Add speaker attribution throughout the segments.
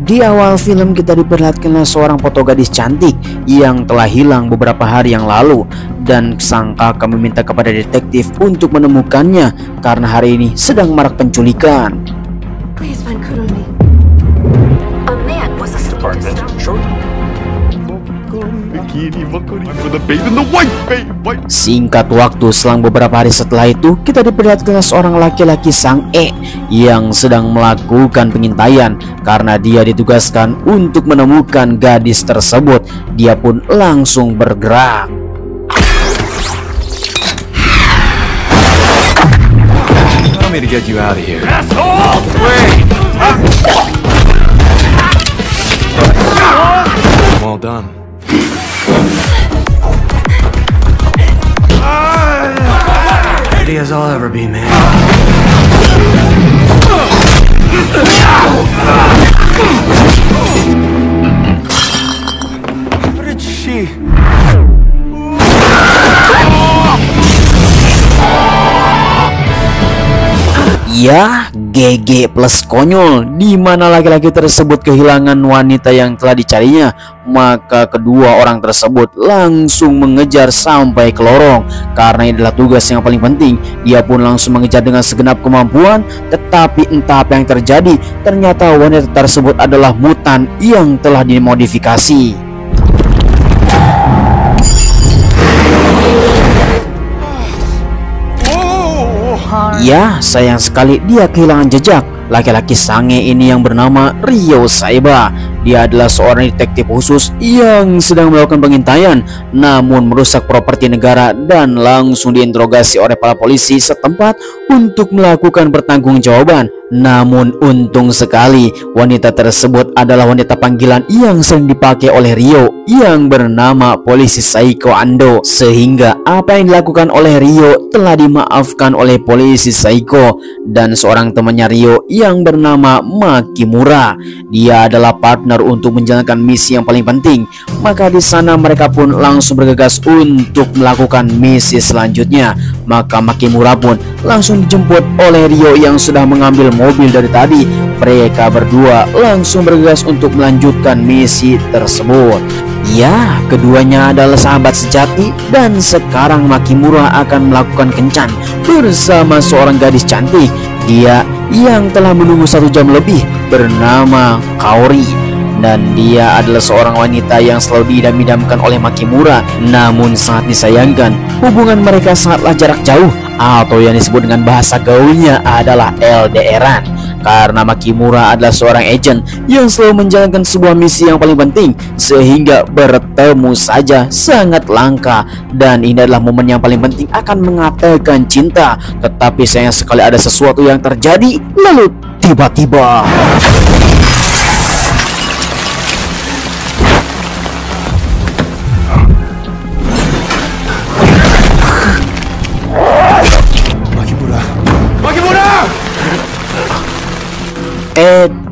Speaker 1: Di awal film kita diperlihatkan seorang foto gadis cantik yang telah hilang beberapa hari yang lalu, dan sang kakak meminta kepada detektif untuk menemukannya karena hari ini sedang marak penculikan.
Speaker 2: Please find Kurumi. A man was a department.
Speaker 1: Singkat waktu, selang beberapa hari setelah itu, kita diperlihatkan seorang laki-laki Sang E yang sedang melakukan pengintaian karena dia ditugaskan untuk menemukan gadis tersebut. Dia pun langsung bergerak.
Speaker 3: Tell me to get you out of here. Asshole! Wait! I'm all done. Ready as I'll ever be, man. What did she...
Speaker 1: Ya, GG plus konyol, di mana laki-laki tersebut kehilangan wanita yang telah dicarinya. Maka kedua orang tersebut langsung mengejar sampai ke lorong karena ini adalah tugas yang paling penting. Dia pun langsung mengejar dengan segenap kemampuan, tetapi entah apa yang terjadi, ternyata wanita tersebut adalah mutan yang telah dimodifikasi. Ya, sayang sekali dia kehilangan jejak. Laki-laki sange ini yang bernama Ryo Saiba. Dia adalah seorang detektif khusus yang sedang melakukan pengintaian, namun merusak properti negara dan langsung diinterogasi oleh para polisi setempat untuk melakukan pertanggungjawaban. Namun untung sekali, wanita tersebut adalah wanita panggilan yang sering dipakai oleh Ryo yang bernama polisi Saiko Ando, sehingga apa yang dilakukan oleh Ryo telah dimaafkan oleh polisi Saiko dan seorang temannya Ryo yang bernama Makimura. Dia adalah partner untuk menjalankan misi yang paling penting. Maka di sana mereka pun langsung bergegas untuk melakukan misi selanjutnya. Maka Makimura pun langsung dijemput oleh Ryo yang sudah mengambil mobil dari tadi. Mereka berdua langsung bergegas untuk melanjutkan misi tersebut. Ya, keduanya adalah sahabat sejati dan sekarang Makimura akan melakukan kencan bersama seorang gadis cantik. Dia yang telah menunggu 1 jam lebih bernama Kaori, dan dia adalah seorang wanita yang selalu diidam-idamkan oleh Makimura. Namun sangat disayangkan, hubungan mereka sangatlah jarak jauh, atau yang disebut dengan bahasa gaulnya adalah LDRan. Karena Makimura adalah seorang agen yang selalu menjalankan sebuah misi yang paling penting, sehingga bertemu saja sangat langka. Dan ini adalah momen yang paling penting akan mengatakan cinta. Tetapi sayang sekali ada sesuatu yang terjadi. Lalu tiba-tiba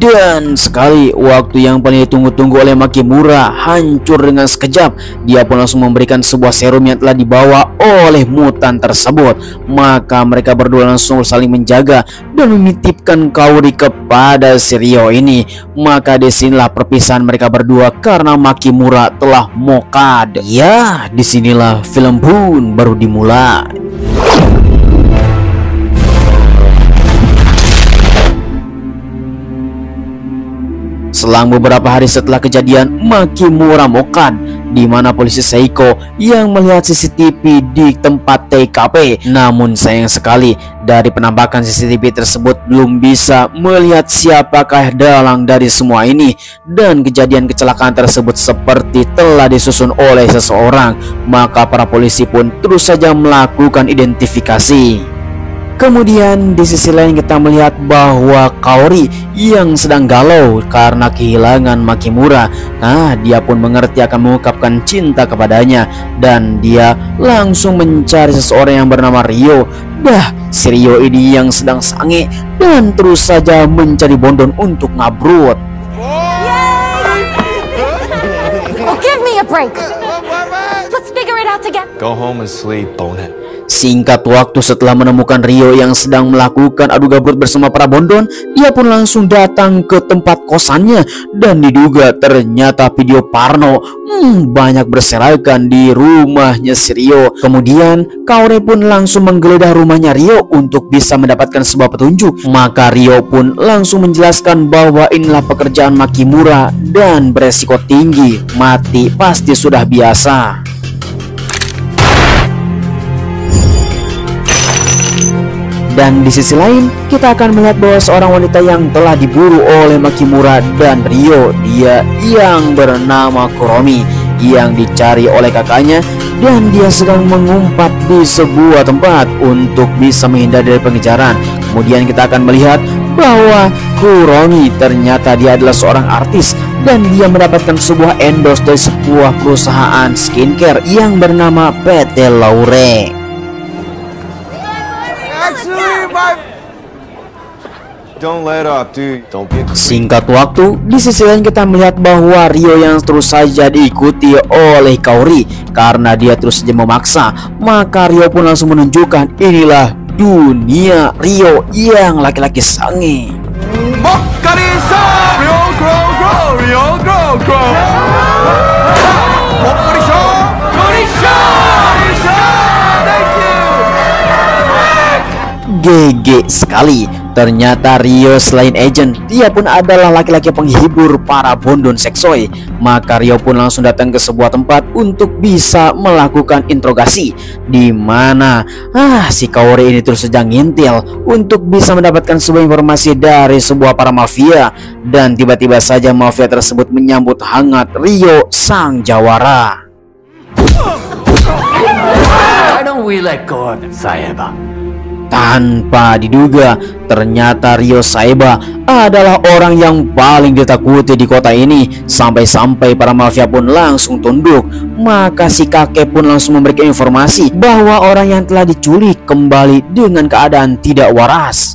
Speaker 1: dan sekali waktu yang paling ditunggu-tunggu oleh Makimura hancur dengan sekejap. Dia pun langsung memberikan sebuah serum yang telah dibawa oleh mutan tersebut. Maka mereka berdua langsung saling menjaga dan menitipkan Kaori kepada si Ryo ini. Maka disinilah perpisahan mereka berdua karena Makimura telah mokad. Ya, disinilah film pun baru dimulai. Selang beberapa hari setelah kejadian, Makimura mokad, di mana polisi Seiko yang melihat CCTV di tempat TKP. Namun sayang sekali, dari penampakan CCTV tersebut belum bisa melihat siapakah dalang dari semua ini. Dan kejadian kecelakaan tersebut seperti telah disusun oleh seseorang. Maka para polisi pun terus saja melakukan identifikasi. Kemudian di sisi lain kita melihat bahwa Kaori yang sedang galau karena kehilangan Makimura. Nah, dia pun mengerti akan mengungkapkan cinta kepadanya, dan dia langsung mencari seseorang yang bernama Ryo. Si Ryo ini yang sedang sange dan terus saja mencari Bondon untuk ngabrut.
Speaker 2: Forgive me! me a break. Let's figure it out together.
Speaker 3: Go home and sleep, bonehead.
Speaker 1: Singkat waktu setelah menemukan Rio yang sedang melakukan adu gabrut bersama para bondon, dia pun langsung datang ke tempat kosannya dan diduga ternyata video porno banyak berserakan di rumahnya si Rio. Kemudian Kaori pun langsung menggeledah rumahnya Rio untuk bisa mendapatkan sebuah petunjuk. Maka Rio pun langsung menjelaskan bahwa inilah pekerjaan Makimura dan beresiko tinggi, mati pasti sudah biasa. Dan di sisi lain, kita akan melihat bahwa seorang wanita yang telah diburu oleh Makimura dan Rio, dia yang bernama Kuromi, yang dicari oleh kakaknya, dan dia sedang mengumpat di sebuah tempat untuk bisa menghindar dari pengejaran. Kemudian kita akan melihat bahwa Kuromi ternyata dia adalah seorang artis, dan dia mendapatkan sebuah endorse dari sebuah perusahaan skincare yang bernama PT Laure.
Speaker 3: Don't let up, dude. Don't be.
Speaker 1: Singkat waktu, di sisi lain kita melihat bahwa Rio yang terus saja diikuti oleh Kaori karena dia terus saja memaksa. Maka Rio pun langsung menunjukkan inilah dunia Rio yang laki-laki sange.
Speaker 3: Mokarisa! Rio grow grow, Rio grow grow. Mokarisa! Mokarisa! Thank you.
Speaker 1: GG sekali. Ternyata Rio selain agent, dia pun adalah laki-laki penghibur para bondon seksoi. Maka Rio pun langsung datang ke sebuah tempat untuk bisa melakukan interogasi, di mana si Kaori ini terus sedang ngintil untuk bisa mendapatkan sebuah informasi dari sebuah para mafia. Dan tiba-tiba saja mafia tersebut menyambut hangat Rio sang jawara.
Speaker 4: Why don't we let go of Saeba?
Speaker 1: Tanpa diduga, ternyata Rio Saeba adalah orang yang paling ditakuti di kota ini. Sampai-sampai para mafia pun langsung tunduk. Maka si kakek pun langsung memberikan informasi bahwa orang yang telah diculik kembali dengan keadaan tidak waras.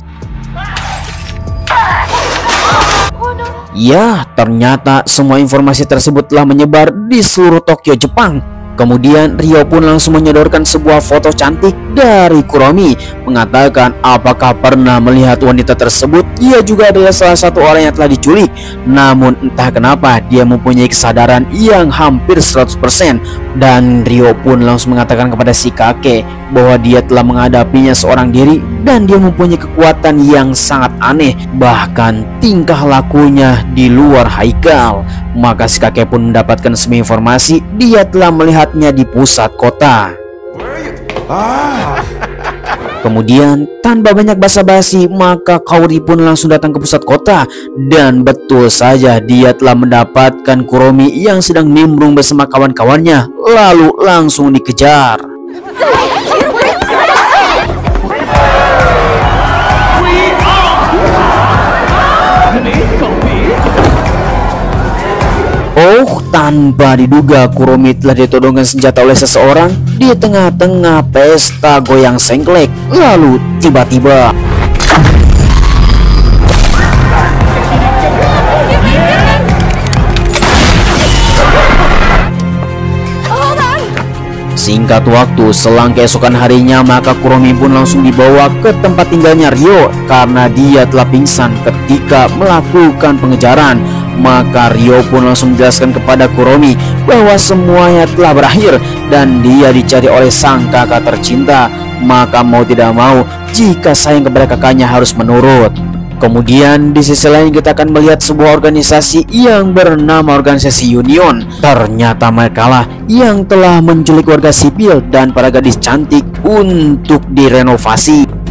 Speaker 1: Ya, ternyata semua informasi tersebut telah menyebar di seluruh Tokyo, Jepang. Kemudian Rio pun langsung menyodorkan sebuah foto cantik dari Kuromi, mengatakan apakah pernah melihat wanita tersebut. Dia juga adalah salah satu orang yang telah diculik, namun entah kenapa dia mempunyai kesadaran yang hampir 100%. Dan Rio pun langsung mengatakan kepada si kakek bahwa dia telah menghadapinya seorang diri dan dia mempunyai kekuatan yang sangat aneh, bahkan tingkah lakunya di luar haikal. Maka si kakek pun mendapatkan semua informasi. Dia telah melihatnya di pusat kota. Kemudian tanpa banyak basa-basi, maka Kaori pun langsung datang ke pusat kota. Dan betul saja, dia telah mendapatkan Kuromi yang sedang nimbrung bersama kawan-kawannya, lalu langsung dikejar. Oh, tanpa diduga Kuromi telah ditodongkan senjata oleh seseorang di tengah-tengah pesta goyang sengklek. Lalu tiba-tiba singkat waktu, selang keesokan harinya, maka Kuromi pun langsung dibawa ke tempat tinggalnya Rio karena dia telah pingsan ketika melakukan pengejaran. Maka Rio pun langsung menjelaskan kepada Kuromi bahwa semuanya telah berakhir dan dia dicari oleh sang kakak tercinta. Maka mau tidak mau, jika sayang kepada kakaknya harus menurut. Kemudian di sisi lain kita akan melihat sebuah organisasi yang bernama organisasi Union. Ternyata mereka lah yang telah menculik warga sipil dan para gadis cantik untuk direnovasi.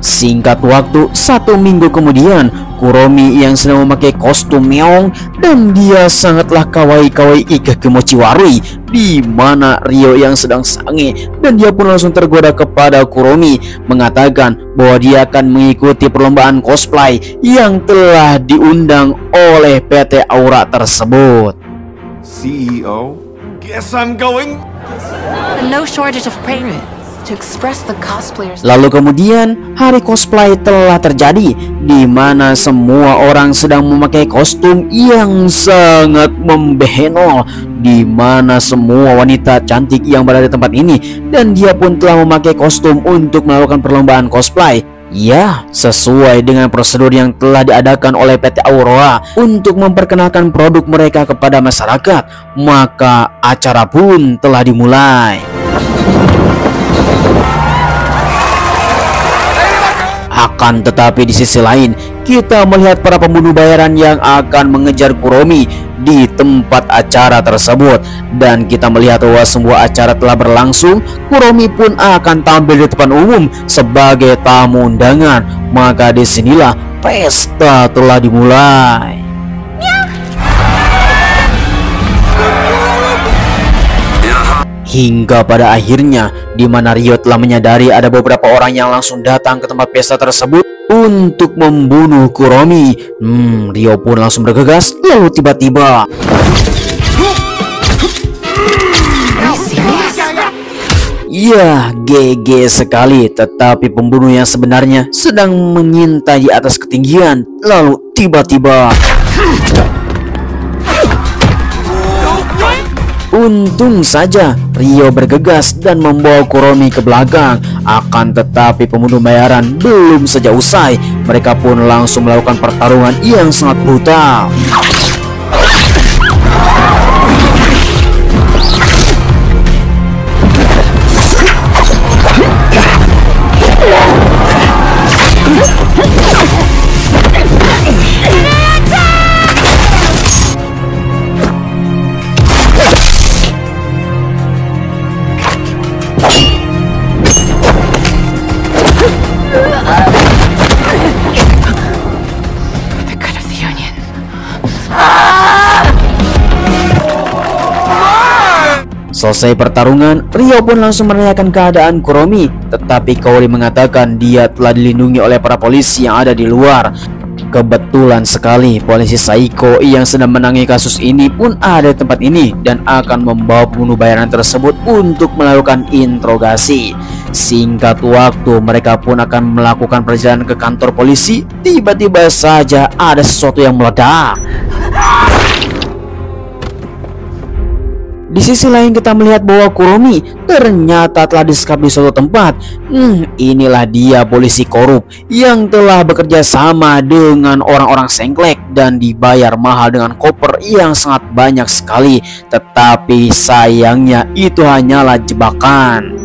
Speaker 1: Singkat waktu, 1 minggu kemudian, Kuromi yang sedang memakai kostum meong dan dia sangatlah kawaii Ikakemochi Warui, di mana Rio yang sedang sange, dan dia pun langsung tergoda kepada Kuromi, mengatakan bahwa dia akan mengikuti perlombaan cosplay yang telah diundang oleh PT Aura tersebut.
Speaker 3: CEO, guess I'm going.
Speaker 2: No shortage of payment. to express the cosplayers.
Speaker 1: Lalu kemudian hari cosplay telah terjadi, di mana semua orang sedang memakai kostum yang sangat membehenol, di mana semua wanita cantik yang berada di tempat ini dan dia pun telah memakai kostum untuk melakukan perlombaan cosplay. Ya, sesuai dengan prosedur yang telah diadakan oleh PT Aurora untuk memperkenalkan produk mereka kepada masyarakat, maka acara pun telah dimulai. Akan tetapi di sisi lain, kita melihat para pembunuh bayaran yang akan mengejar Kuromi di tempat acara tersebut, dan kita melihat bahwa semua acara telah berlangsung. Kuromi pun akan tampil di depan umum sebagai tamu undangan. Maka disinilah pesta telah dimulai. Hingga pada akhirnya, di mana Ryo telah menyadari ada beberapa orang yang langsung datang ke tempat pesta tersebut untuk membunuh Kuromi. Ryo pun langsung bergegas, lalu tiba-tiba ya, GG sekali. Tetapi pembunuh yang sebenarnya sedang mengintai di atas ketinggian, lalu tiba-tiba untung saja Ryo bergegas dan membawa Kuromi ke belakang. Akan tetapi pembunuh bayaran belum saja usai, mereka pun langsung melakukan pertarungan yang sangat brutal. Selesai pertarungan, Ryo pun langsung menanyakan keadaan Kuromi, tetapi Kaori mengatakan dia telah dilindungi oleh para polisi yang ada di luar. Kebetulan sekali polisi Saiko yang sedang menangani kasus ini pun ada di tempat ini dan akan membawa pembunuh bayaran tersebut untuk melakukan interogasi. Singkat waktu, mereka pun akan melakukan perjalanan ke kantor polisi. Tiba-tiba saja ada sesuatu yang meledak. Di sisi lain kita melihat bahwa Kuromi ternyata telah disekap di suatu tempat. Inilah dia polisi korup yang telah bekerja sama dengan orang-orang sengklek dan dibayar mahal dengan koper yang sangat banyak sekali. Tetapi sayangnya itu hanyalah jebakan.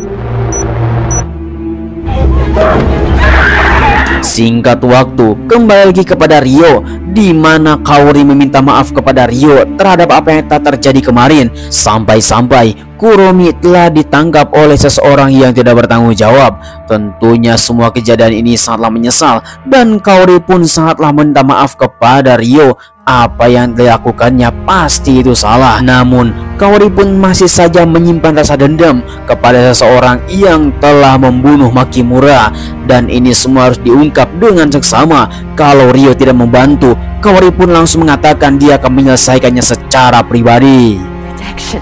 Speaker 1: Singkat waktu, kembali lagi kepada Ryo, di mana Kaori meminta maaf kepada Ryo terhadap apa yang telah terjadi kemarin. Sampai-sampai Kuromi telah ditangkap oleh seseorang yang tidak bertanggung jawab. Tentunya semua kejadian ini sangatlah menyesal dan Kaori pun sangatlah minta maaf kepada Ryo. Apa yang dilakukannya pasti itu salah. Namun Kaori pun masih saja menyimpan rasa dendam kepada seseorang yang telah membunuh Makimura. Dan ini semua harus diungkap dengan seksama. Kalau Ryo tidak membantu, Kaori pun langsung mengatakan dia akan menyelesaikannya secara pribadi.
Speaker 2: Protection.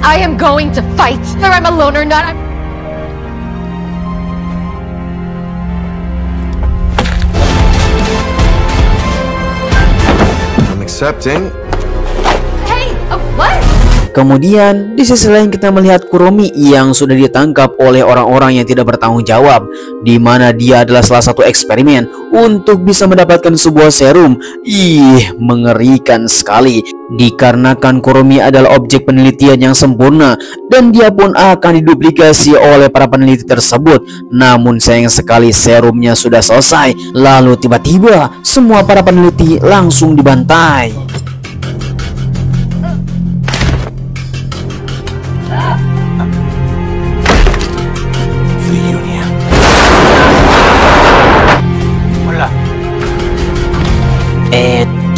Speaker 2: I am going to fight. Whether I'm alone or not,
Speaker 3: I'm accepting.
Speaker 2: Hey, what?
Speaker 1: Kemudian di sisi lain kita melihat Kuromi yang sudah ditangkap oleh orang-orang yang tidak bertanggung jawab, di mana dia adalah salah satu eksperimen untuk bisa mendapatkan sebuah serum. Mengerikan sekali. Dikarenakan Kuromi adalah objek penelitian yang sempurna dan dia pun akan diduplikasi oleh para peneliti tersebut. Namun sayang sekali serumnya sudah selesai. Lalu tiba-tiba semua para peneliti langsung dibantai.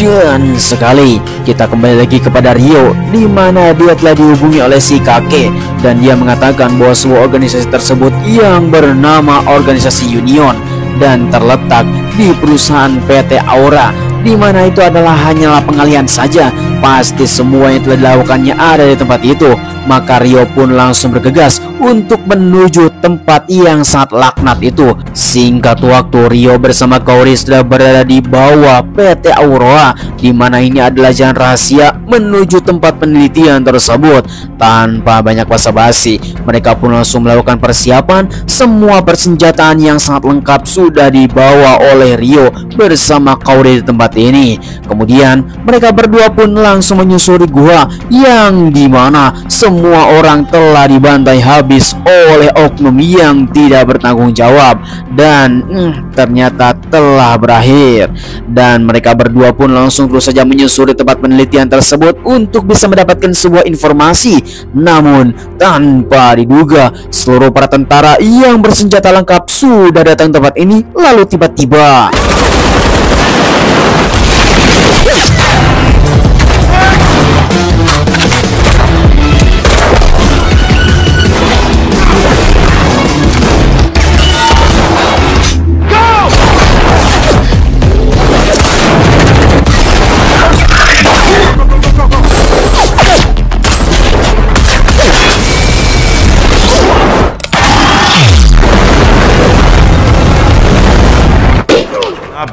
Speaker 1: Dan sekali kita kembali lagi kepada Ryo, di mana dia telah dihubungi oleh si kakek dan dia mengatakan bahwa sebuah organisasi tersebut yang bernama organisasi Union dan terletak di perusahaan PT Aura, di mana itu adalah hanyalah pengalihan saja. Pasti semua yang telah dilakukannya ada di tempat itu. Maka Ryo pun langsung bergegas untuk menuju tempat yang sangat laknat itu. Singkat waktu, Rio bersama Kaori sudah berada di bawah PT Aurora, di mana ini adalah jalan rahasia menuju tempat penelitian tersebut. Tanpa banyak basa-basi, mereka pun langsung melakukan persiapan. Semua persenjataan yang sangat lengkap sudah dibawa oleh Rio bersama Kaori di tempat ini. Kemudian mereka berdua pun langsung menyusuri gua yang dimana semua orang telah dibantai habis oleh oknum yang tidak bertanggung jawab, dan ternyata telah berakhir. Dan mereka berdua pun langsung terus saja menyusuri tempat penelitian tersebut untuk bisa mendapatkan sebuah informasi. Namun tanpa diduga, seluruh para tentara yang bersenjata lengkap sudah datang tempat ini. Lalu tiba-tiba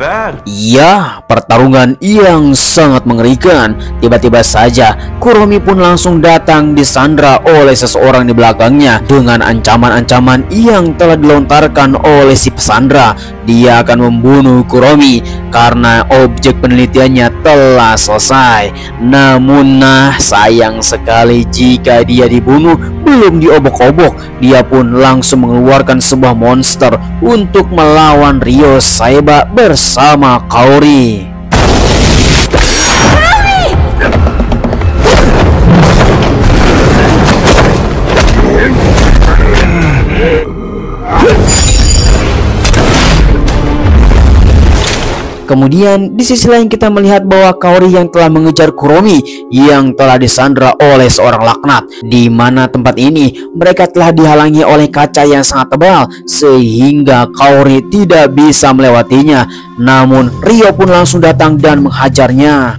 Speaker 3: bad.
Speaker 1: ya, pertarungan yang sangat mengerikan. Tiba-tiba saja Kuromi pun langsung datang disandra oleh seseorang di belakangnya dengan ancaman-ancaman yang telah dilontarkan oleh si pesandra. Dia akan membunuh Kuromi karena objek penelitiannya telah selesai. Namun sayang sekali, jika dia dibunuh belum diobok-obok, dia pun langsung mengeluarkan sebuah monster untuk melawan Ryo Saeba bersama Kaori. Kemudian di sisi lain kita melihat bahwa Kaori yang telah mengejar Kuromi yang telah disandra oleh seorang laknat, di mana tempat ini mereka telah dihalangi oleh kaca yang sangat tebal sehingga Kaori tidak bisa melewatinya. Namun Rio pun langsung datang dan menghajarnya.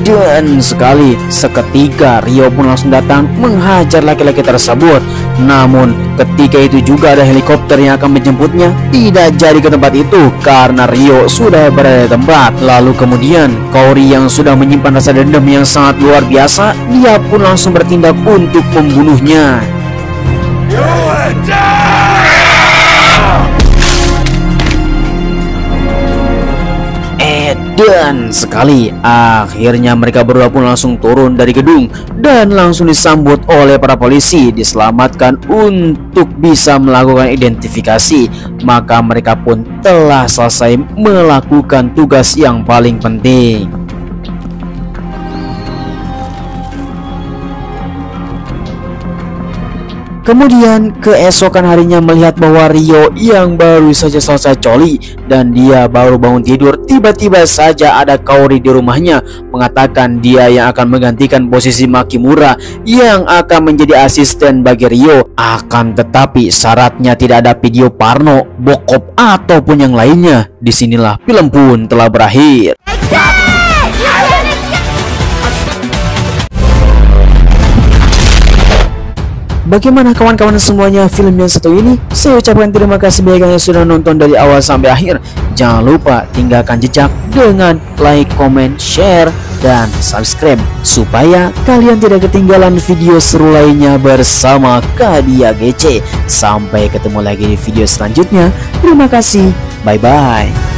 Speaker 1: Dan sekali seketika Rio pun langsung datang menghajar laki-laki tersebut. Namun ketika itu juga ada helikopter yang akan menjemputnya. Tidak jadi ke tempat itu karena Rio sudah berada di tempat. Lalu kemudian Kaori yang sudah menyimpan rasa dendam yang sangat luar biasa, dia pun langsung bertindak untuk membunuhnya. Dan sekali akhirnya mereka berdua pun langsung turun dari gedung dan langsung disambut oleh para polisi, diselamatkan untuk bisa melakukan identifikasi. Maka mereka pun telah selesai melakukan tugas yang paling penting. Kemudian keesokan harinya melihat bahwa Rio yang baru saja selesai coli dan dia baru bangun tidur, tiba-tiba saja ada Kaori di rumahnya mengatakan dia yang akan menggantikan posisi Makimura yang akan menjadi asisten bagi Rio. Akan tetapi syaratnya tidak ada video porno, bokop ataupun yang lainnya. Disinilah film pun telah berakhir. Bagaimana kawan-kawan semuanya film yang satu ini? Saya ucapkan terima kasih bagi yang sudah nonton dari awal sampai akhir. Jangan lupa tinggalkan jejak dengan like, comment, share, dan subscribe supaya kalian tidak ketinggalan video seru lainnya bersama Kadia GC. Sampai ketemu lagi di video selanjutnya. Terima kasih. Bye-bye.